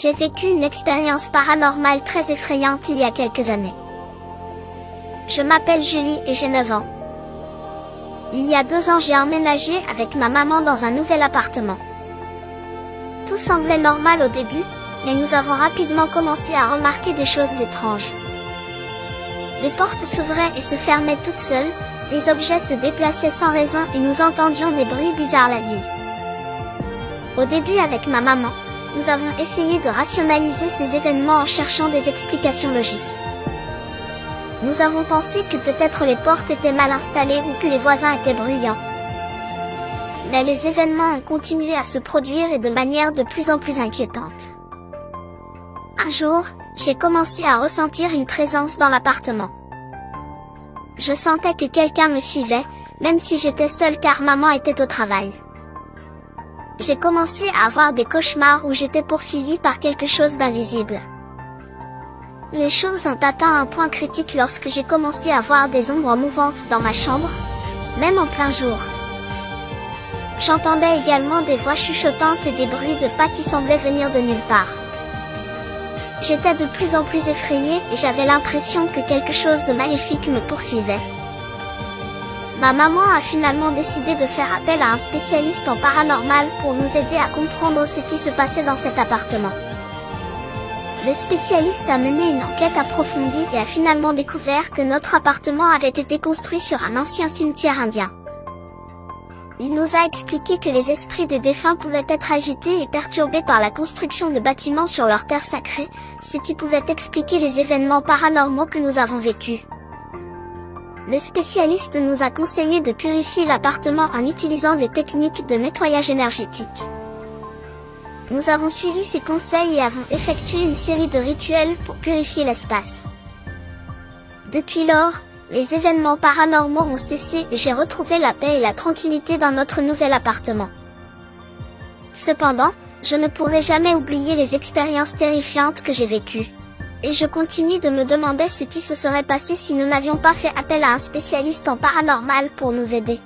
J'ai vécu une expérience paranormale très effrayante il y a quelques années. Je m'appelle Julie et j'ai 9 ans. Il y a 2 ans, j'ai emménagé avec ma maman dans un nouvel appartement. Tout semblait normal au début, mais nous avons rapidement commencé à remarquer des choses étranges. Les portes s'ouvraient et se fermaient toutes seules, des objets se déplaçaient sans raison et nous entendions des bruits bizarres la nuit. Au début, avec ma maman, nous avons essayé de rationaliser ces événements en cherchant des explications logiques. Nous avons pensé que peut-être les portes étaient mal installées ou que les voisins étaient bruyants. Mais les événements ont continué à se produire et de manière de plus en plus inquiétante. Un jour, j'ai commencé à ressentir une présence dans l'appartement. Je sentais que quelqu'un me suivait, même si j'étais seule car maman était au travail. J'ai commencé à avoir des cauchemars où j'étais poursuivie par quelque chose d'invisible. Les choses ont atteint un point critique lorsque j'ai commencé à voir des ombres mouvantes dans ma chambre, même en plein jour. J'entendais également des voix chuchotantes et des bruits de pas qui semblaient venir de nulle part. J'étais de plus en plus effrayée et j'avais l'impression que quelque chose de maléfique me poursuivait. Ma maman a finalement décidé de faire appel à un spécialiste en paranormal pour nous aider à comprendre ce qui se passait dans cet appartement. Le spécialiste a mené une enquête approfondie et a finalement découvert que notre appartement avait été construit sur un ancien cimetière indien. Il nous a expliqué que les esprits des défunts pouvaient être agités et perturbés par la construction de bâtiments sur leur terre sacrée, ce qui pouvait expliquer les événements paranormaux que nous avons vécus. Le spécialiste nous a conseillé de purifier l'appartement en utilisant des techniques de nettoyage énergétique. Nous avons suivi ses conseils et avons effectué une série de rituels pour purifier l'espace. Depuis lors, les événements paranormaux ont cessé et j'ai retrouvé la paix et la tranquillité dans notre nouvel appartement. Cependant, je ne pourrai jamais oublier les expériences terrifiantes que j'ai vécues. Et je continue de me demander ce qui se serait passé si nous n'avions pas fait appel à un spécialiste en paranormal pour nous aider.